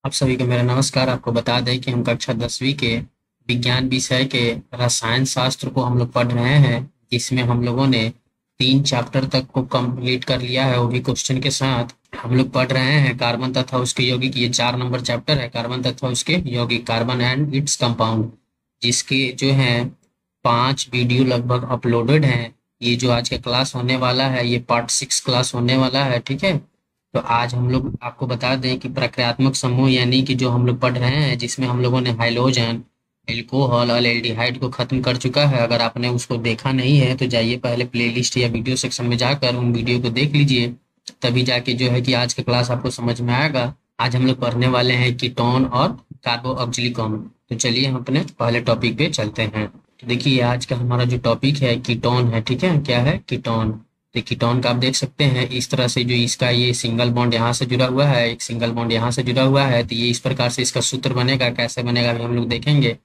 आप सभी को मेरा नमस्कार। आपको बता दें कि हम कक्षा 10वीं के विज्ञान विषय के रसायन शास्त्र को हम लोग पढ़ रहे हैं, जिसमें हम लोगों ने 3 चैप्टर तक को कंप्लीट कर लिया है, वो भी क्वेश्चन के साथ। हम लोग पढ़ रहे हैं कार्बन तथा उसके यौगिक। ये 4 नंबर चैप्टर है, कार्बन तथा उसके यौगिक, कार्बन एंड इट्स कंपाउंड, जिसके जो है 5 वीडियो लगभग अपलोडेड हैं। ये जो आज का क्लास होने वाला है, ये पार्ट 6 क्लास होने वाला है, ठीक है। तो आज हम लोग आपको बता दें कि प्रक्रियात्मक समूह यानी कि जो हम लोग पढ़ रहे हैं, जिसमें हम लोगों ने हाइड्रोजन, एल्कोहल और एल्डिहाइड को खत्म कर चुका है। अगर आपने उसको देखा नहीं है तो जाइए पहले प्लेलिस्ट या वीडियो सेक्शन में जाकर उन वीडियो को देख लीजिए, तभी जाके जो है कि आज का क्लास आपको समझ में आएगा। आज हम लोग पढ़ने वाले हैं कीटोन और कार्बो ऑक्सिलिक अम्ल। तो चलिए हम अपने पहले टॉपिक पे चलते हैं। तो देखिए आज का हमारा जो टॉपिक है कीटोन है, ठीक है। क्या है? कीटोन। तो कीटोन का आप देख सकते हैं इस तरह से, जो इसका ये सिंगल बॉन्ड यहाँ से जुड़ा हुआ है, एक सिंगल बॉन्ड यहाँ से जुड़ा हुआ है, तो ये इस प्रकार से इसका सूत्र बनेगा। कैसे बनेगा अभी हम लोग देखेंगे।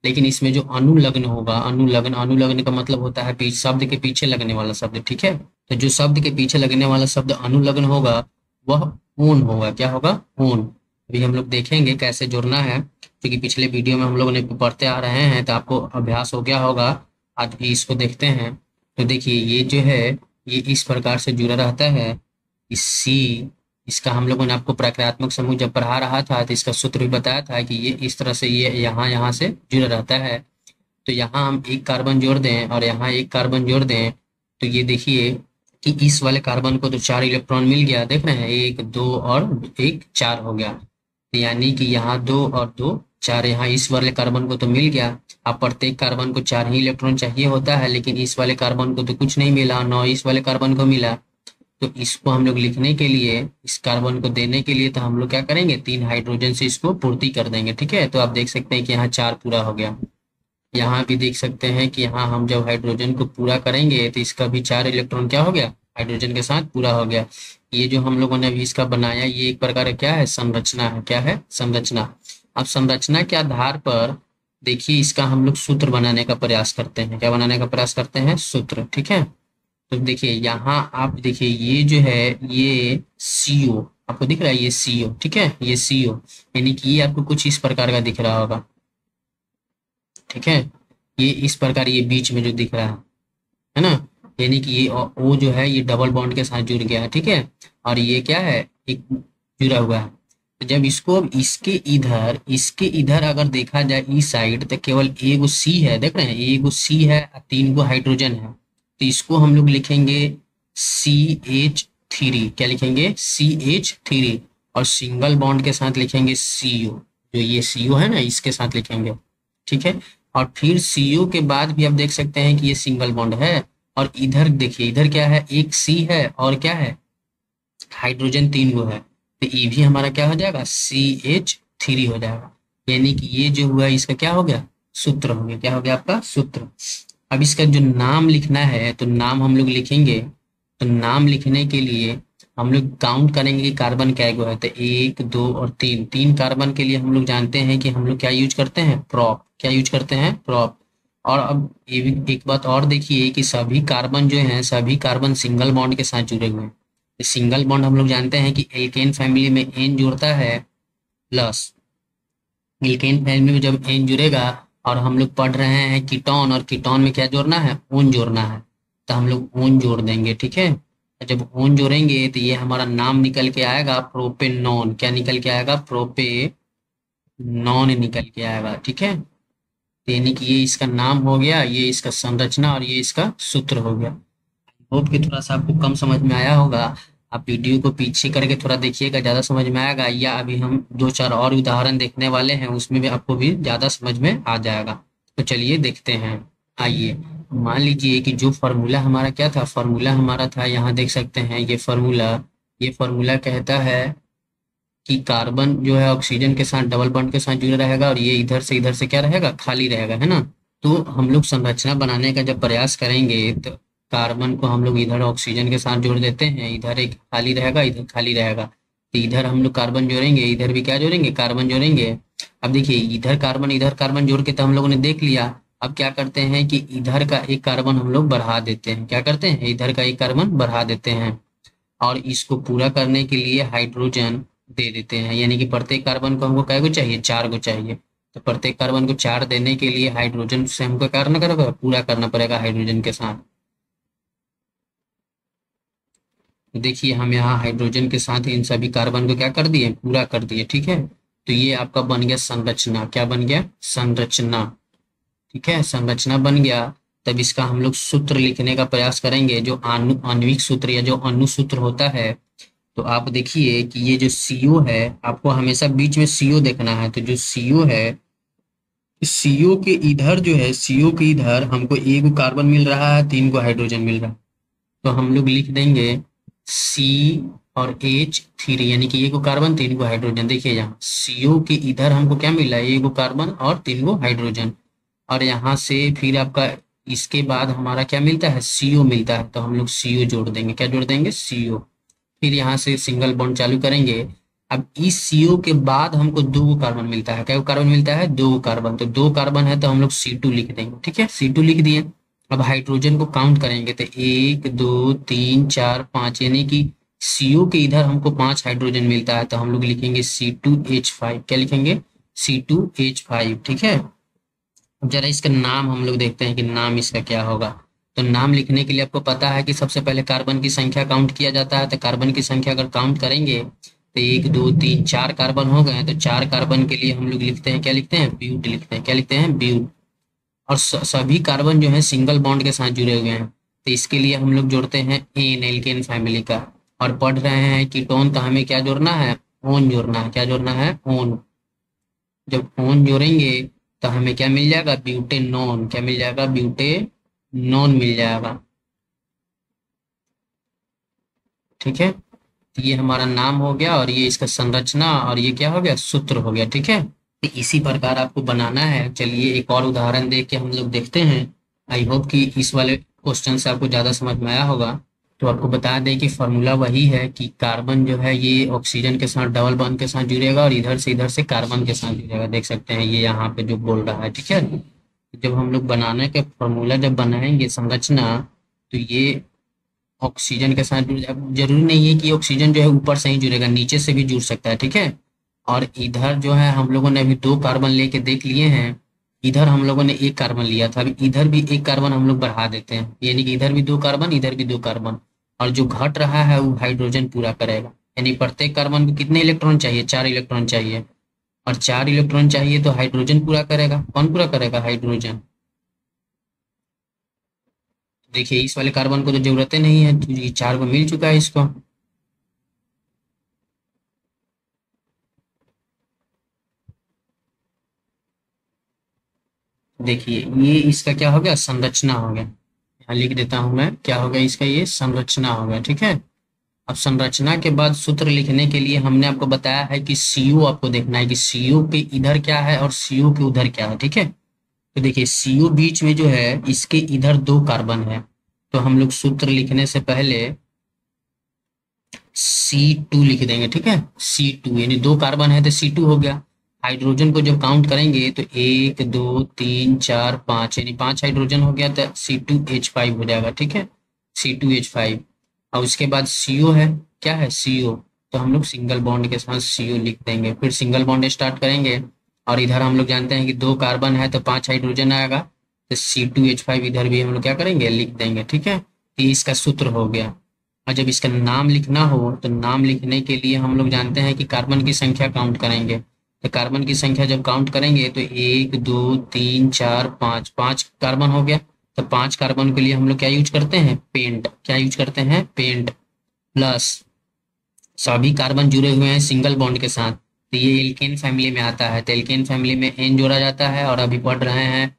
लेकिन इसमें जो अनुलग्न होगा, अनुलग्न, अनुलग्न का मतलब होता है शब्द के पीछे लगने वाला शब्द, ठीक है। तो जो शब्द के पीछे लगने वाला शब्द अनुलग्न होगा वह ऊन होगा। क्या होगा? ऊन। अभी हम लोग देखेंगे कैसे जोड़ना है, क्योंकि पिछले वीडियो में हम लोगों ने पढ़ते आ रहे हैं, तो आपको अभ्यास हो गया होगा। आज भी इसको देखते हैं। तो देखिए ये जो है ये इस प्रकार से जुड़ा रहता है। इस सी, इसका हम लोगों ने आपको प्रक्रियात्मक समूह जब पढ़ा रहा था तो इसका सूत्र भी बताया था कि ये इस तरह से ये यहाँ यहाँ से जुड़ा रहता है। तो यहाँ हम एक कार्बन जोड़ दें और यहाँ एक कार्बन जोड़ दें, तो ये देखिए कि इस वाले कार्बन को तो 4 इलेक्ट्रॉन मिल गया। देख रहे हैं, 1 2 और 1 4 हो गया। तो यानी कि यहाँ 2 और 2 4, यहाँ इस वाले कार्बन को तो मिल गया। अब प्रत्येक कार्बन को 4 ही इलेक्ट्रॉन चाहिए होता है, लेकिन इस वाले कार्बन को तो कुछ नहीं मिला, 9 इस वाले कार्बन को मिला। तो इसको हम लोग लिखने के लिए, इस कार्बन को देने के लिए, तो हम लोग क्या करेंगे, 3 हाइड्रोजन से इसको पूर्ति कर देंगे, ठीक है। तो आप देख सकते हैं कि यहाँ 4 पूरा हो गया। यहाँ भी देख सकते हैं कि यहाँ हम जब हाइड्रोजन को पूरा करेंगे तो इसका भी 4 इलेक्ट्रॉन क्या हो गया, हाइड्रोजन के साथ पूरा हो गया। ये जो हम लोगों ने अभी इसका बनाया, ये एक प्रकार का क्या है, संरचना है। क्या है? संरचना। अब संरचना के आधार पर देखिए इसका हम लोग सूत्र बनाने का प्रयास करते हैं। क्या बनाने का प्रयास करते हैं? सूत्र, ठीक है। तो देखिए यहाँ आप देखिए ये जो है ये सीओ आपको दिख रहा है, ये सीओ, ठीक है। ये सीओ यानी कि ये आपको कुछ इस प्रकार का दिख रहा होगा, ठीक है। ये इस प्रकार ये बीच में जो दिख रहा है ना, यानी कि ये ओ जो है ये डबल बॉन्ड के साथ जुड़ गया है, ठीक है। और ये क्या है, एक जुड़ा हुआ है। तो जब इसको अब इसके इधर अगर देखा जाए इस साइड, तो केवल एगो सी है। देख रहे हैं, एगो सी है, 3 गो हाइड्रोजन है। तो इसको हम लोग लिखेंगे CH3। क्या लिखेंगे? CH3। और सिंगल बॉन्ड के साथ लिखेंगे CO। जो ये CO है ना, इसके साथ लिखेंगे, ठीक है। और फिर CO के बाद भी आप देख सकते हैं कि ये सिंगल बॉन्ड है। और इधर देखिए, इधर क्या है, एक C है और क्या है, हाइड्रोजन 3 गो है। तो ये भी हमारा क्या हो जाएगा, CH3 हो जाएगा। यानी कि ये जो हुआ इसका क्या हो गया, सूत्र हो गया। क्या हो गया आपका? सूत्र। अब इसका जो नाम लिखना है, तो नाम हम लोग लिखेंगे। तो नाम लिखने के लिए हम लोग काउंट करेंगे कि कार्बन क्या गो है। तो 1 2 और 3, 3 कार्बन के लिए हम लोग जानते हैं कि हम लोग क्या यूज करते हैं, प्रॉप। क्या यूज करते हैं? प्रॉप। और अब ये भी एक बात और देखिए कि सभी कार्बन जो हैं, सभी कार्बन सिंगल बॉन्ड के साथ जुड़े हुए हैं। सिंगल बॉन्ड हम लोग जानते हैं कि एल्केन फैमिली में एन जुड़ता है प्लस। एल्केन फैमिली में जब एन जुड़ेगा, और हम लोग पढ़ रहे हैं कीटोन, और कीटोन में क्या जोड़ना है, ओन जोड़ना है। तो हम लोग ओन जोड़ देंगे, ठीक है। जब ओन जोड़ेंगे तो ये हमारा नाम निकल के आएगा प्रोपेनॉन। क्या निकल के आएगा? प्रोपेनॉन निकल के आएगा, ठीक है। तो यानी कि ये इसका नाम हो गया, ये इसका संरचना, और ये इसका सूत्र हो गया। होप कि थोड़ा सा आपको कम समझ में आया होगा। आप वीडियो को पीछे करके थोड़ा देखिएगा, ज़्यादा समझ में आएगा। या अभी हम 2 4 और उदाहरण देखने वाले हैं, उसमें भी आपको भी ज़्यादा समझ में आ जाएगा। तो चलिए देखते हैं। आइए, मान लीजिए कि जो फार्मूला हमारा क्या था, फार्मूला हमारा था, यहाँ देख सकते हैं ये फार्मूला कहता है कि कार्बन जो है ऑक्सीजन के साथ डबल बॉन्ड के साथ जुड़ा रहेगा, और ये इधर से क्या रहेगा, खाली रहेगा, है ना। तो हम लोग संरचना बनाने का जब प्रयास करेंगे, तो कार्बन को हम लोग इधर ऑक्सीजन के साथ जोड़ देते हैं, इधर एक खाली रहेगा, इधर खाली रहेगा। तो इधर हम लोग कार्बन जोड़ेंगे, इधर भी क्या जोड़ेंगे, कार्बन जोड़ेंगे। अब देखिए इधर कार्बन जोड़ के तो हम लोगों ने देख लिया। अब क्या करते हैं कि इधर का एक कार्बन हम लोग बढ़ा देते हैं। क्या करते हैं? इधर का एक कार्बन बढ़ा देते हैं। और इसको पूरा करने के लिए हाइड्रोजन दे देते हैं, यानी कि प्रत्येक कार्बन को हमको कै गो चाहिए, 4 गो चाहिए। तो प्रत्येक कार्बन को 4 देने के लिए हाइड्रोजन से हमको क्या करना करेगा, पूरा करना पड़ेगा हाइड्रोजन के साथ। तो देखिए हम यहाँ हाइड्रोजन के साथ इन सभी कार्बन को क्या कर दिए, पूरा कर दिए, ठीक है। तो ये आपका बन गया संरचना, क्या बन गया, संरचना, ठीक है, संरचना बन गया। तब इसका हम लोग सूत्र लिखने का प्रयास करेंगे, जो आणविक सूत्र या जो अणु सूत्र होता है। तो आप देखिए कि ये जो सीओ है, आपको हमेशा बीच में सीओ देखना है। तो जो सीओ है, सीओ के इधर जो है, सीओ के इधर हमको एक कार्बन मिल रहा है, 3 को हाइड्रोजन मिल रहा है। तो हम लोग लिख देंगे सी और H3, यानी कि 1 को कार्बन 3 को हाइड्रोजन। देखिए यहाँ सीओ के इधर हमको क्या मिला है, 1 को कार्बन और 3 को हाइड्रोजन। और यहाँ से फिर आपका इसके बाद हमारा क्या मिलता है, सीओ मिलता है। तो हम लोग सीओ जोड़ देंगे, क्या जोड़ देंगे, सीओ। फिर यहाँ से सिंगल बॉन्ड चालू करेंगे। अब इस सीओ के बाद हमको 2 कार्बन मिलता है, क्या कार्बन मिलता है, 2 कार्बन। तो 2 कार्बन है तो हम लोग C2 लिख देंगे, ठीक है, C2 लिख दिए। अब हाइड्रोजन को काउंट करेंगे तो 1 2 3 4 5, यानी कि सीओ के इधर हमको 5 हाइड्रोजन मिलता है। तो हम लोग लिखेंगे C2H5, क्या लिखेंगे, C2H5, ठीक है। अब जरा इसका नाम हम लोग देखते हैं कि नाम इसका क्या होगा। तो नाम लिखने के लिए आपको पता है कि सबसे पहले कार्बन की संख्या काउंट किया जाता है। तो कार्बन की संख्या अगर काउंट करेंगे तो 1 2 3 4 कार्बन हो गए। तो 4 कार्बन के लिए हम लोग लिखते हैं, क्या लिखते हैं, ब्यूट लिखते हैं, क्या लिखते हैं, ब्यूट। और सभी कार्बन जो है सिंगल बॉन्ड के साथ जुड़े हुए हैं। तो इसके लिए हम लोग जोड़ते हैं एन, एल्केन फैमिली का। और पढ़ रहे हैं कीटोन, तो हमें क्या जोड़ना है, ओन जोड़ना है, क्या जोड़ना है, ओन। जब ओन जोड़ेंगे तो हमें क्या मिल जाएगा, ब्यूटेनॉन, क्या मिल जाएगा, ब्यूटेनॉन मिल जाएगा, ठीक है। तो ये हमारा नाम हो गया, और ये इसका संरचना, और ये क्या हो गया, सूत्र हो गया, ठीक है। तो इसी प्रकार आपको बनाना है। चलिए एक और उदाहरण देख के हम लोग देखते हैं। आई होप कि इस वाले क्वेश्चन से आपको ज़्यादा समझ में आया होगा। तो आपको बता दें कि फॉर्मूला वही है कि कार्बन जो है ये ऑक्सीजन के साथ डबल बॉन्ड के साथ जुड़ेगा, और इधर से कार्बन के साथ जुड़ेगा। देख सकते हैं ये यहाँ पे जो बोल रहा है, ठीक है। जब हम लोग बनाने के फॉर्मूला जब बनाएंगे संरचना, तो ये ऑक्सीजन के साथ जुड़, अब जरूरी नहीं है कि ऑक्सीजन जो है ऊपर से ही जुड़ेगा, नीचे से भी जुड़ सकता है, ठीक है। और इधर जो है हम लोगों ने अभी 2 कार्बन लेके देख लिए हैं। इधर हम लोगों ने 1 कार्बन लिया था, अभी इधर भी 1 कार्बन हम लोग बढ़ा देते हैं, यानी कि इधर भी 2 कार्बन, इधर भी 2 कार्बन। और जो घट रहा है वो हाइड्रोजन पूरा करेगा। यानी प्रत्येक कार्बन को कितने इलेक्ट्रॉन चाहिए, 4 इलेक्ट्रॉन चाहिए। और 4 इलेक्ट्रॉन चाहिए तो हाइड्रोजन पूरा करेगा, कौन पूरा करेगा, हाइड्रोजन। देखिए इस वाले कार्बन को तो जरूरतें नहीं है, तो ये 4 को मिल चुका है इसको। देखिए ये इसका क्या हो गया, संरचना हो गया। यहाँ लिख देता हूं मैं, क्या हो गया इसका, ये संरचना हो गया, ठीक है। अब संरचना के बाद सूत्र लिखने के लिए हमने आपको बताया है कि सीओ आपको देखना है कि सीओ के इधर क्या है और सीओ के उधर क्या है, ठीक है। तो देखिए सीओ बीच में जो है, इसके इधर 2 कार्बन है। तो हम लोग सूत्र लिखने से पहले C2 लिख देंगे, ठीक है, C2, यानी 2 कार्बन है तो C2 हो गया। हाइड्रोजन को जब काउंट करेंगे तो 1 2 3 4 5, यानी 5 हाइड्रोजन हो गया, तो C2H5 हो जाएगा, ठीक है, C2H5। और उसके बाद CO है, क्या है, CO। तो हम लोग सिंगल बॉन्ड के साथ CO लिख देंगे, फिर सिंगल बॉन्ड स्टार्ट करेंगे। और इधर हम लोग जानते हैं कि 2 कार्बन है तो 5 हाइड्रोजन आएगा, तो C2H5 इधर भी हम लोग क्या करेंगे, लिख देंगे, ठीक है। तो ये इसका सूत्र हो गया। और जब इसका नाम लिखना हो तो नाम लिखने के लिए हम लोग जानते हैं कि कार्बन की संख्या काउंट करेंगे। तो कार्बन की संख्या जब काउंट करेंगे तो 1 2 3 4 5, 5 कार्बन हो गया। तो 5 कार्बन के लिए हम लोग क्या यूज करते हैं, पेंट, क्या यूज करते हैं, पेंट। प्लस सभी कार्बन जुड़े हुए हैं सिंगल बॉन्ड के साथ, तो ये एल्केन फैमिली में आता है। तो एल्केन फैमिली में एन जोड़ा जाता है। और अभी पढ़ रहे हैं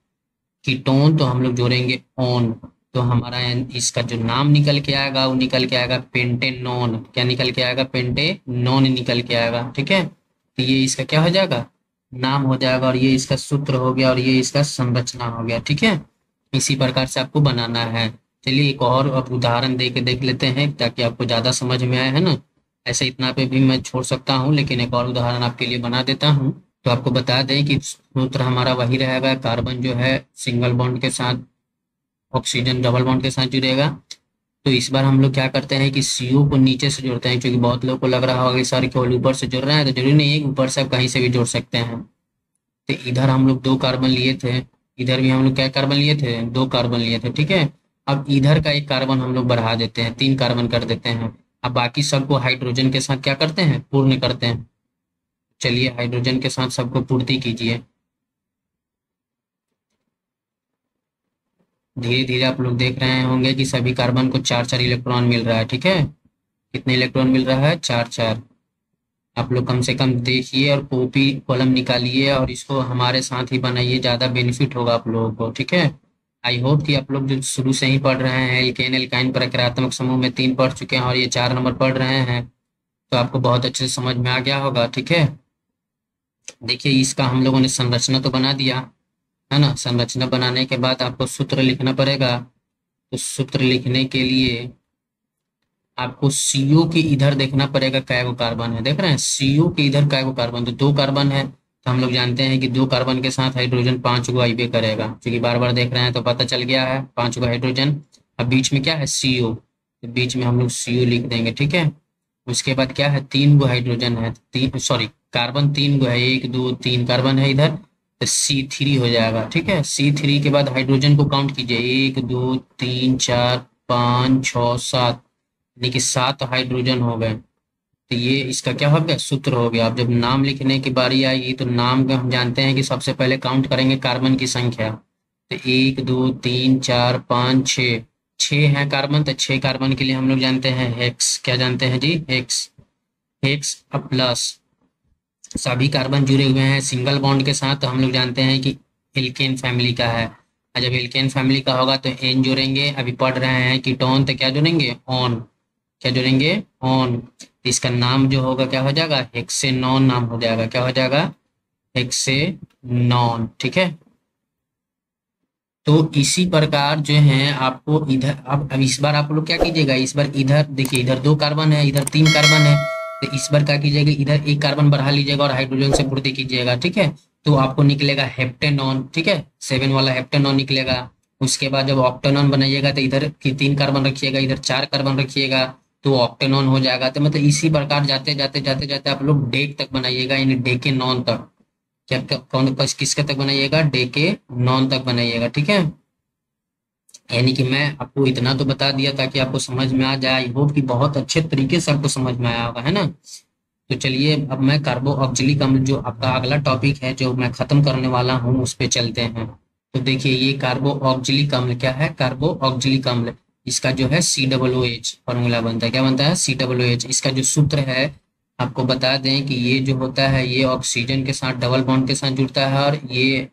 कीटोन, तो हम लोग जोड़ेंगे ओन। तो हमारा इसका जो नाम निकल के आएगा वो निकल के आएगा पेंटेनॉन, क्या निकल के आएगा, पेंटेनॉन निकल के आएगा, ठीक है। तो ये इसका क्या हो जाएगा, नाम हो जाएगा। और ये इसका सूत्र हो गया, और ये इसका संरचना हो गया, ठीक है। इसी प्रकार से आपको बनाना है। चलिए एक और अब उदाहरण दे के देख लेते हैं, ताकि आपको ज्यादा समझ में आए, है ना। ऐसे इतना पे भी मैं छोड़ सकता हूँ, लेकिन एक और उदाहरण आपके लिए बना देता हूँ। तो आपको बता दें कि सूत्र हमारा वही रहेगा, कार्बन जो है सिंगल बॉन्ड के साथ, ऑक्सीजन डबल बॉन्ड के साथ जुड़ेगा। तो इस बार हम लोग क्या करते हैं कि CO को नीचे से जोड़ते हैं, क्योंकि बहुत लोगों को लग रहा होगा कि सर केवल ऊपर से जुड़ रहे हैं, तो जरूरी नहीं है कि ऊपर से आप कहीं से भी जोड़ सकते हैं। तो इधर हम लोग 2 कार्बन लिए थे, इधर भी हम लोग क्या कार्बन लिए थे, 2 कार्बन लिए थे, ठीक है। अब इधर का 1 कार्बन हम लोग बढ़ा देते हैं, 3 कार्बन कर देते हैं। अब बाकी सबको हाइड्रोजन के साथ क्या करते हैं, पूर्ण करते हैं। चलिए हाइड्रोजन के साथ सबको पूर्ति कीजिए। धीरे धीरे आप लोग देख रहे होंगे कि सभी कार्बन को 4 4 इलेक्ट्रॉन मिल रहा है, ठीक है। कितने इलेक्ट्रॉन मिल रहा है, 4 4। आप लोग कम से कम देखिए और कॉपी कलम निकालिए और इसको हमारे साथ ही बनाइए, ज़्यादा बेनिफिट होगा आप लोगों को, ठीक है। आई होप कि आप लोग जो शुरू से ही पढ़ रहे हैं, एल्केन एल्काइन प्रक्रियात्मक समूह में 3 पढ़ चुके हैं और ये 4 नंबर पढ़ रहे हैं, तो आपको बहुत अच्छे से समझ में आ गया होगा, ठीक है। देखिए इसका हम लोगों ने संरचना तो बना दिया है ना। संरचना बनाने के बाद आपको सूत्र लिखना पड़ेगा। तो सूत्र लिखने के लिए आपको CO के इधर देखना पड़ेगा कै गो कार्बन है, देख रहे हैं CO के इधर कै गो कार्बन, तो 2 कार्बन है। तो हम लोग जानते हैं कि 2 कार्बन के साथ हाइड्रोजन 5 गो आइबे करेगा, क्योंकि बार बार देख रहे हैं तो पता चल गया है 5 गो हाइड्रोजन। अब बीच में क्या है, CO, तो बीच में हम लोग CO लिख देंगे, ठीक है। उसके बाद क्या है, 3 गो हाइड्रोजन है, तीन सॉरी कार्बन 3 गो है, 1 2 3 कार्बन है इधर, तो C3 हो जाएगा, ठीक है। C3 के बाद हाइड्रोजन को काउंट कीजिए, 1 2 3 4 5 6 7, यानी कि 7 हाइड्रोजन हो गए। तो ये इसका क्या हो गया, सूत्र हो गया। अब जब नाम लिखने की बारी आएगी तो नाम का हम जानते हैं कि सबसे पहले काउंट करेंगे कार्बन की संख्या। तो 1 2 3 4 5 6, 6 है कार्बन, तो 6 कार्बन के लिए हम लोग जानते हैं हेक्स, क्या जानते हैं जी, हेक्स। हेक्स अब प्लस सभी कार्बन जुड़े हुए हैं सिंगल बॉन्ड के साथ, तो हम लोग जानते हैं कि एल्केन फैमिली का है। और जब एल्केन फैमिली का होगा तो एन जोड़ेंगे, अभी पढ़ रहे हैं कीटोन, तो क्या जोड़ेंगे, ऑन, क्या जोड़ेंगे, ऑन। इसका नाम जो होगा क्या हो जाएगा, हेक्सेनॉन नाम हो जाएगा, क्या हो जाएगा, हेक्सेनॉन, ठीक है। तो इसी प्रकार जो है आपको इधर, अब इस बार आप लोग क्या कीजिएगा, इस बार इधर देखिए, इधर 2 कार्बन है, इधर 3 कार्बन है, तो इस बार क्या कीजिएगा, इधर 1 कार्बन बढ़ा लीजिएगा और हाइड्रोजन से पूर्ति कीजिएगा, ठीक है। तो आपको निकलेगा हेप्टेनॉन, ठीक है, 7 वाला हेप्टेनॉन निकलेगा। उसके बाद जब ऑक्टेनॉन बनाइएगा तो इधर की 3 कार्बन रखिएगा, इधर 4 कार्बन रखिएगा, तो ऑक्टेनॉन हो जाएगा। तो मतलब इसी प्रकार जाते जाते जाते जाते आप लोग डेक तक बनाइएगा, यानी डेकेनॉन तक। क्या कौन किसके तक बनाइएगा, डेकेनॉन तक बनाइएगा, ठीक है। यानी कि मैं आपको इतना तो बता दिया ताकि आपको समझ में आ जाए। आई होप कि बहुत अच्छे तरीके से आपको समझ में आया होगा, है ना। तो चलिए अब मैं कार्बो ऑक्जिलिक अम्ल जो आपका अगला टॉपिक है जो मैं खत्म करने वाला हूँ उस पे चलते हैं। तो देखिए ये कार्बो ऑक्जिलिक अम्ल क्या है, कार्बो ऑक्जिलिक अम्ल, इसका जो है COOH फॉर्मूला बनता है, क्या बनता है, COOH। इसका जो सूत्र है आपको बता दें कि ये जो होता है ये ऑक्सीजन के साथ डबल बॉन्ड के साथ जुड़ता है और ये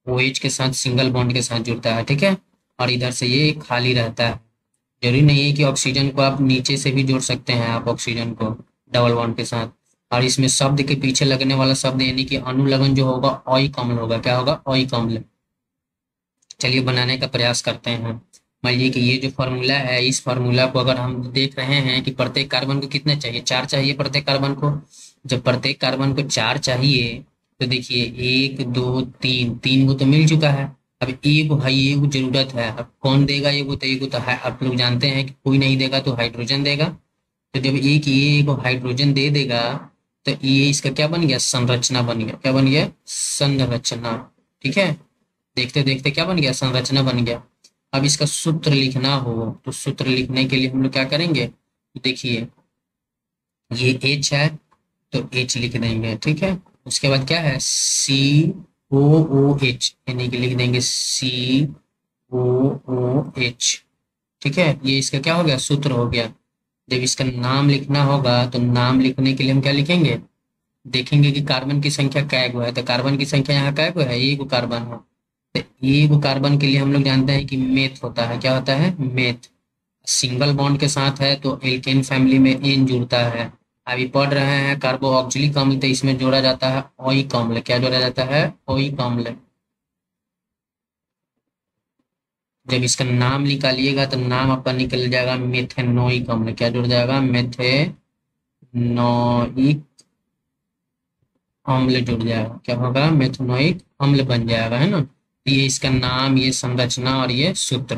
OH के साथ सिंगल बॉन्ड के साथ जुड़ता है, ठीक है। और इधर से ये खाली रहता है। जरूरी नहीं है कि ऑक्सीजन को आप नीचे से भी जोड़ सकते हैं, आप ऑक्सीजन को डबल बॉन्ड के साथ। और इसमें शब्द के पीछे लगने वाला शब्द यानी कि अनुलग्न जो होगा ऑइक अम्ल होगा, क्या होगा, ऑइक अम्ल। चलिए बनाने का प्रयास करते हैं। मान लीजिए कि ये जो फार्मूला है, इस फार्मूला को अगर हम देख रहे हैं कि प्रत्येक कार्बन को कितने चाहिए, 4 चाहिए प्रत्येक कार्बन को। जब प्रत्येक कार्बन को 4 चाहिए तो देखिए 1 2 3 गो तो मिल चुका है। अब एक है, ये जरूरत है, अब कौन देगा, ये तो है, आप लोग जानते हैं कि कोई नहीं देगा तो हाइड्रोजन देगा। तो जब ये को हाइड्रोजन दे देगा तो ये इसका क्या बन गया, संरचना बन गया, क्या बन गया, संरचना, ठीक है। देखते देखते क्या बन गया, संरचना बन गया। अब इसका सूत्र लिखना हो तो सूत्र लिखने के लिए हम लोग क्या करेंगे, देखिए ये H है तो H लिख देंगे, ठीक है। उसके बाद क्या है, COOH, यानी कि लिख देंगे COOH, ठीक है। ये इसका क्या हो गया, सूत्र हो गया। जब इसका नाम लिखना होगा तो नाम लिखने के लिए हम क्या लिखेंगे, देखेंगे कि कार्बन की संख्या कै गो है, तो कार्बन की संख्या यहाँ कै गो है, 1 कार्बन है। तो 1 कार्बन के लिए हम लोग जानते हैं कि मेथ होता है, क्या होता है, मेथ। सिंगल बॉन्ड के साथ है तो एल्केन फैमिली में एन जुड़ता है। अभी पढ़ रहे हैं कार्बो ऑक्जिलिक अम्ल, तो इसमें जोड़ा जाता है ओइक अम्ल, क्या जोड़ा जाता है, ओइक अम्ल। जब इसका नाम निकालिएगा तो नाम आपका निकल जाएगा मेथेनोइक अम्ल, क्या जुड़ जाएगा, मेथेनोइक अम्ल जुड़ जाएगा, क्या होगा, मेथेनोइक अम्ल बन जाएगा, है ना। ये इसका नाम, ये संरचना और ये सूत्र।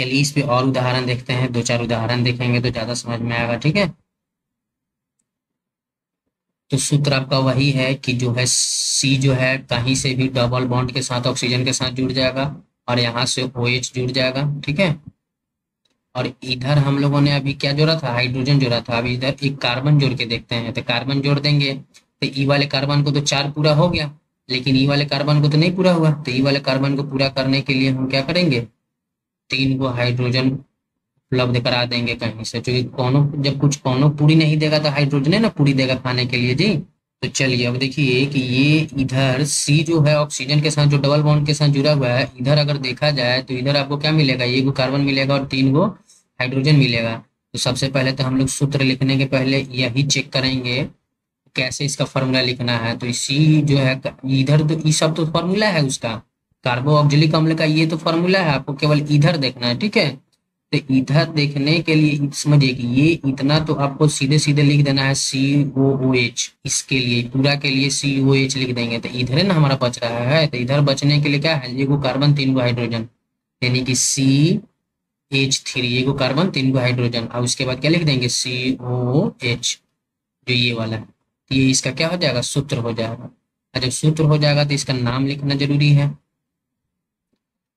चलिए इस पे और उदाहरण देखते हैं, 2-4 उदाहरण देखेंगे तो ज्यादा समझ में आएगा, ठीक है। तो सूत्र आपका वही है कि जो है सी जो है कहीं से भी डबल बॉन्ड के साथ ऑक्सीजन के साथ जुड़ जाएगा और यहाँ से OH जुड़ जाएगा, ठीक है। और इधर हम लोगों ने अभी क्या जोड़ा था, हाइड्रोजन जोड़ा था। अभी इधर एक कार्बन जोड़ के देखते हैं, तो कार्बन जोड़ देंगे तो ई वाले कार्बन को तो 4 पूरा हो गया, लेकिन ई वाले कार्बन को तो नहीं पूरा हुआ। तो ई वाले कार्बन को पूरा करने के लिए हम क्या करेंगे, 3 को हाइड्रोजन उपलब्ध करा देंगे कहीं से, क्योंकि कोनो जब कुछ कोनो पूरी नहीं देगा तो हाइड्रोजन है ना पूरी देगा खाने के लिए जी। तो चलिए अब देखिए कि ये इधर सी जो है ऑक्सीजन के साथ जो डबल बॉन्ड के साथ जुड़ा हुआ है, इधर अगर देखा जाए तो इधर आपको क्या मिलेगा, ये को कार्बन मिलेगा और 3 को हाइड्रोजन मिलेगा। तो सबसे पहले तो हम लोग सूत्र लिखने के पहले यही चेक करेंगे कैसे इसका फॉर्मूला लिखना है। तो सी जो है इधर, तो ये सब तो फॉर्मूला है उसका, कार्बोक्जिलिक अम्ल का ये तो फॉर्मूला है, आपको केवल इधर देखना है, ठीक है। तो इधर देखने के लिए समझिए कि ये इतना तो आपको सीधे सीधे लिख देना है COOH, इसके लिए पूरा के लिए COH लिख देंगे। तो इधर है ना हमारा बच रहा है, तो इधर बचने के लिए क्या है, ये को कार्बन 3 को हाइड्रोजन, यानी कि CH3, ये को कार्बन 3 को हाइड्रोजन, और उसके बाद क्या लिख देंगे COH, जो ये वाला है। तो ये इसका क्या हो जाएगा, सूत्र हो जाएगा। और जब सूत्र हो जाएगा तो इसका नाम लिखना जरूरी है।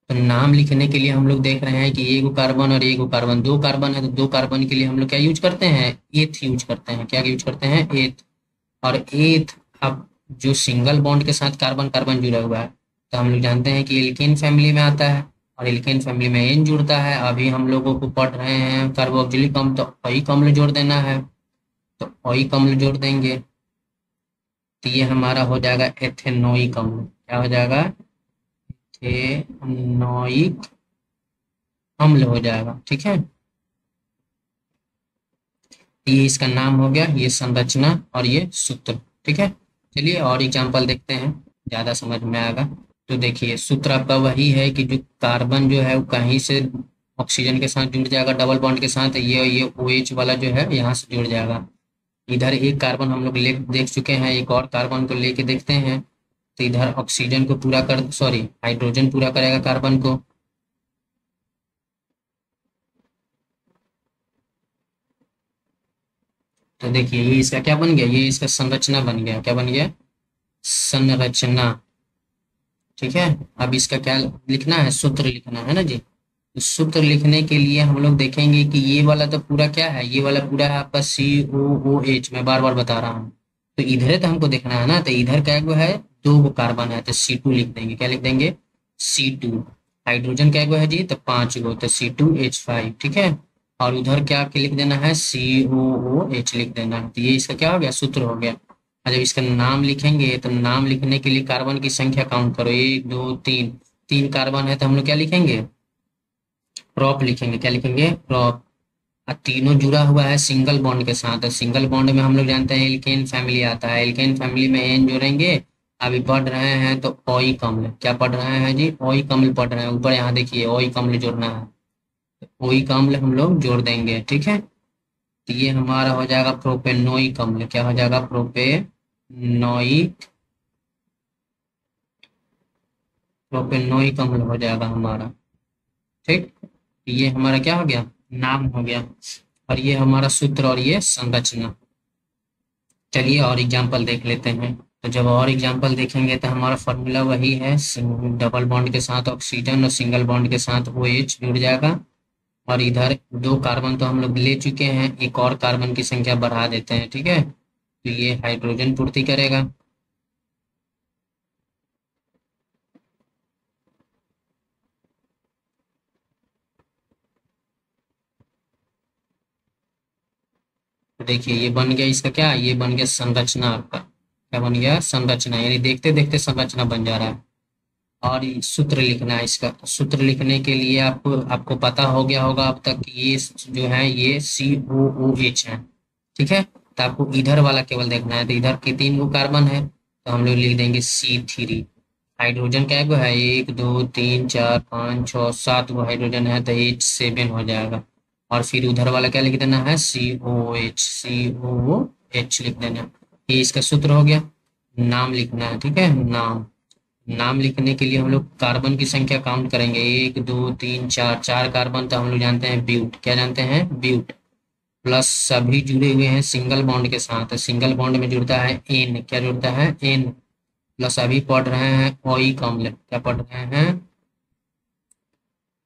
तो नाम लिखने के लिए हम लोग देख रहे हैं कि एक कार्बन और एक कार्बन, 2 कार्बन है, तो 2 कार्बन के लिए हम लोग क्या यूज करते हैं, एथ यूज करते हैं। क्या यूज करते हैं, एथ। और एथ अब जो सिंगल बॉन्ड के साथ कार्बन कार्बन जुड़ा हुआ है, तो हम लोग जानते हैं कि एल्केन फैमिली में आता है, और एल्केन फैमिली में एन जुड़ता है। अभी हम लोगों को पढ़ रहे हैं कार्बोक्जिलिक अम्ल, तो ओइक अम्ल जोड़ देना है, तो ओइक अम्ल जोड़ देंगे। तो ये हमारा हो जाएगा एथेनोइक अम्ल। क्या हो जाएगा, एथेनोइक अम्ल हो जाएगा, ठीक है। ये इसका नाम हो गया, ये संरचना और ये सूत्र, ठीक है। चलिए और एग्जांपल देखते हैं, ज्यादा समझ में आएगा। तो देखिए सूत्र आपका वही है कि जो कार्बन जो है वो कहीं से ऑक्सीजन के साथ जुड़ जाएगा डबल बॉन्ड के साथ, ये OH वाला जो है यहाँ से जुड़ जाएगा। इधर एक कार्बन हम लोग ले देख चुके हैं, एक और कार्बन को लेके देखते हैं। तो इधर ऑक्सीजन को पूरा कर, सॉरी हाइड्रोजन पूरा करेगा कार्बन को। तो देखिए ये इसका क्या बन गया, ये इसका संरचना बन गया। क्या बन गया, संरचना, ठीक है। अब इसका क्या लिखना है, सूत्र लिखना है ना जी। तो सूत्र लिखने के लिए हम लोग देखेंगे कि ये वाला तो पूरा क्या है, ये वाला पूरा है आपका COOH, मैं बार बार बता रहा हूँ। तो इधर तो हमको देखना है ना, तो इधर क्या गो है, 2 गो कार्बन है, तो C2 लिख देंगे। क्या लिख देंगे, C2। हाइड्रोजन क्या गो है जी, तो 5 गो, तो C2H5, ठीक है। और उधर क्या के लिख देना है, COOH लिख देना है। तो ये इसका क्या हो गया, सूत्र हो गया। और जब इसका नाम लिखेंगे तो नाम लिखने के लिए कार्बन की संख्या काउंट करो, 1 2 3, 3 कार्बन है तो हम लोग क्या लिखेंगे, प्रॉप लिखेंगे। क्या लिखेंगे, प्रॉप। और तीनों जुड़ा हुआ है सिंगल बॉन्ड के साथ, सिंगल बॉन्ड में हम लोग जानते हैं एल्केन फैमिली आता है, एल्केन फैमिली में एन जोड़ेंगे। अभी पढ़ रहे हैं तो ओइक अम्ल, क्या पढ़ रहे हैं जी, ओइक अम्ल पढ़ रहे हैं। ऊपर यहाँ देखिए ओइक अम्ल जोड़ना है, ओइक अम्ल हम लोग जोड़ देंगे, ठीक है। तो ये हमारा हो जाएगा प्रोपेनोइक अम्ल। क्या हो जाएगा, प्रोपेनोइक, प्रोपेनोइक अम्ल हो जाएगा हमारा, ठीक। ये हमारा क्या हो गया, नाम हो गया। और ये हमारा सूत्र और ये संरचना। चलिए और एग्जांपल देख लेते हैं। तो जब और एग्जांपल देखेंगे तो हमारा फॉर्मूला वही है, डबल बॉन्ड के साथ ऑक्सीजन और सिंगल बॉन्ड के साथ OH जुड़ जाएगा। और इधर 2 कार्बन तो हम लोग ले चुके हैं, एक और कार्बन की संख्या बढ़ा देते हैं, ठीक है। तो ये हाइड्रोजन पूर्ति करेगा। तो देखिए ये बन गया इसका क्या, ये बन गया संरचना आपका। क्या बन गया, संरचना, यानी देखते देखते संरचना बन जा रहा है। और ये सूत्र लिखना है इसका। तो सूत्र लिखने के लिए आपको आपको पता हो गया होगा अब तक कि ये जो है ये COOH है, ठीक है। तो आपको इधर वाला केवल देखना है। तो इधर के 3 गो कार्बन है, तो हम लोग लिख देंगे C3। हाइड्रोजन क्या गो है, 1 2 3 4 5 6 7 गो हाइड्रोजन है, तो H7 हो जाएगा। और फिर उधर वाला क्या लिख देना है, COH, COH लिख देना। ये इसका सूत्र हो गया। नाम लिखना है, ठीक है, नाम। नाम लिखने के लिए हम लोग कार्बन की संख्या काउंट करेंगे, 1 2 3 4, 4 कार्बन तो हम लोग जानते हैं ब्यूट, क्या जानते हैं ब्यूट। प्लस सभी जुड़े हुए हैं सिंगल बॉन्ड के साथ, सिंगल बॉन्ड में जुड़ता है एन, क्या जुड़ता है एन। प्लस अभी पढ़ रहे हैं ओइक अम्ल, क्या पढ़ रहे हैं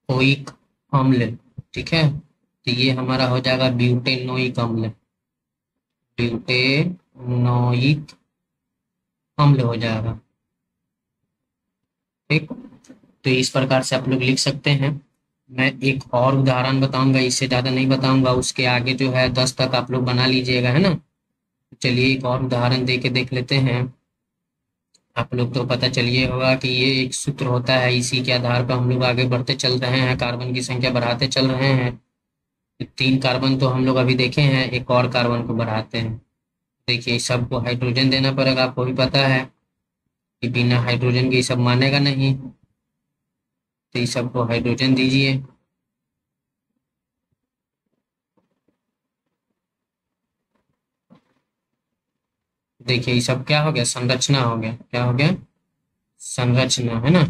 ओइक अम्ल, ठीक है। तो ये हमारा हो जाएगा ब्यूटेनोइक अम्ल, ब्यूटेनोइक अम्ल हो जाएगा, ठीक। तो इस प्रकार से आप लोग लिख सकते हैं। मैं एक और उदाहरण बताऊंगा, इससे ज़्यादा नहीं बताऊंगा, उसके आगे जो है 10 तक आप लोग बना लीजिएगा, है ना। चलिए एक और उदाहरण दे के देख लेते हैं। आप लोग तो पता चलिए होगा कि ये एक सूत्र होता है, इसी के आधार पर हम लोग आगे बढ़ते चल रहे हैं, कार्बन की संख्या बढ़ाते चल रहे हैं। 3 कार्बन तो हम लोग अभी देखे हैं, एक और कार्बन को बढ़ाते हैं। देखिए सबको हाइड्रोजन देना पड़ेगा, आपको भी पता है कि बिना हाइड्रोजन के ये सब मानेगा नहीं, तो इस सबको हाइड्रोजन दीजिए। देखिए ये सब क्या हो गया, संरचना हो गया, क्या हो गया संरचना, है ना।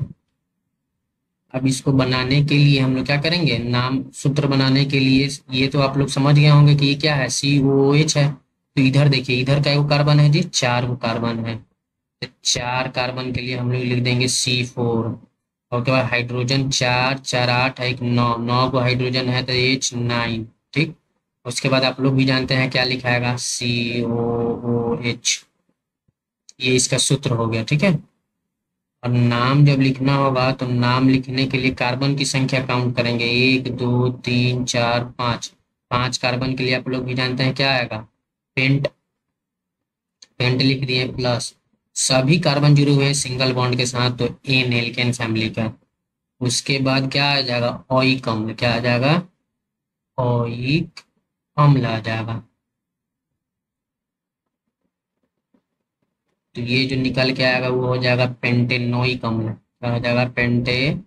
अब इसको बनाने के लिए हम लोग क्या करेंगे, नाम सूत्र बनाने के लिए, ये तो आप लोग समझ गए होंगे कि ये क्या है, COOH है। तो इधर देखिए, इधर का वो कार्बन है जी, 4 कार्बन है। तो 4 कार्बन के लिए हम लोग लिख देंगे C4। और उसके बाद हाइड्रोजन 4 4 8 है, एक 9 को हाइड्रोजन है तो H9, ठीक। उसके बाद आप लोग भी जानते हैं क्या लिखाएगा, COOH, ये इसका सूत्र हो गया, ठीक है। और नाम जब लिखना होगा तो नाम लिखने के लिए कार्बन की संख्या काउंट करेंगे, 1 2 3 4 5। 5 कार्बन के लिए आप लोग भी जानते हैं क्या आएगा, पेंट, पेंट लिख दिए। प्लस सभी कार्बन जुड़े हुए हैं सिंगल बॉन्ड के साथ, तो एन, एल्केन फैमिली का। उसके बाद क्या आ जाएगा, ओइक अम्ल, क्या आ जाएगा ओइक अम्ल आ जाएगा। तो ये जो निकल के आएगा वो हो जाएगा पेंटेनोइक अम्ल, क्या हो जाएगा पेंटेनोइक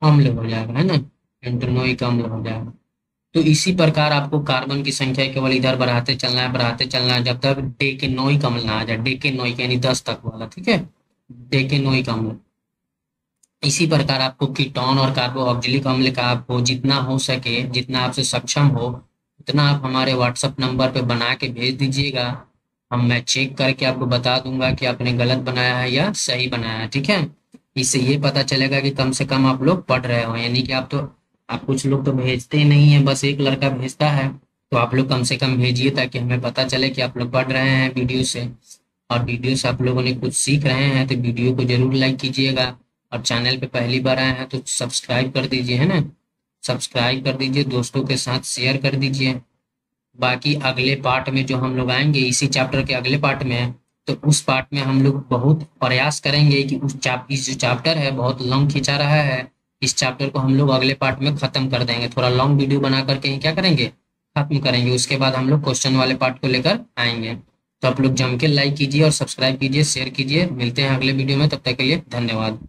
अम्ल हो जाएगा, है ना, पेंटेनोइक अम्ल हो जाएगा। तो इसी प्रकार आपको कार्बन की संख्या केवल इधर बढ़ाते चलना है, बढ़ाते चलना है, जब तक डेकेनोइक अम्ल ना आ जाए, डेकेनोइक यानी 10 तक वाला, ठीक है, डेकेनोइक अम्ल। इसी प्रकार आपको कीटोन और कार्बोक्सिलिक अम्ल का आपको जितना हो सके, जितना आपसे सक्षम हो उतना आप हमारे व्हाट्सएप नंबर पे बना के भेज दीजिएगा। मैं चेक करके आपको बता दूंगा कि आपने गलत बनाया है या सही बनाया है, ठीक है। इससे ये पता चलेगा कि कम से कम आप लोग पढ़ रहे हो, यानी कि आप कुछ लोग तो भेजते ही नहीं है, बस एक लड़का भेजता है। तो आप लोग कम से कम भेजिए ताकि हमें पता चले कि आप लोग पढ़ रहे हैं वीडियो से। और वीडियो से आप लोगों ने कुछ सीख रहे हैं तो वीडियो को जरूर लाइक कीजिएगा। और चैनल पे पहली बार आए हैं तो सब्सक्राइब कर दीजिए, है ना, सब्सक्राइब कर दीजिए, दोस्तों के साथ शेयर कर दीजिए। बाकी अगले पार्ट में जो हम लोग आएंगे, इसी चैप्टर के अगले पार्ट में, तो उस पार्ट में हम लोग बहुत प्रयास करेंगे कि इस जो चैप्टर है बहुत लॉन्ग खिंचा रहा है, इस चैप्टर को हम लोग अगले पार्ट में खत्म कर देंगे, थोड़ा लॉन्ग वीडियो बना करके ही क्या करेंगे, खत्म करेंगे। उसके बाद हम लोग क्वेश्चन वाले पार्ट को लेकर आएंगे। तो आप लोग जम के लाइक कीजिए और सब्सक्राइब कीजिए, शेयर कीजिए। मिलते हैं अगले वीडियो में, तब तक के लिए धन्यवाद।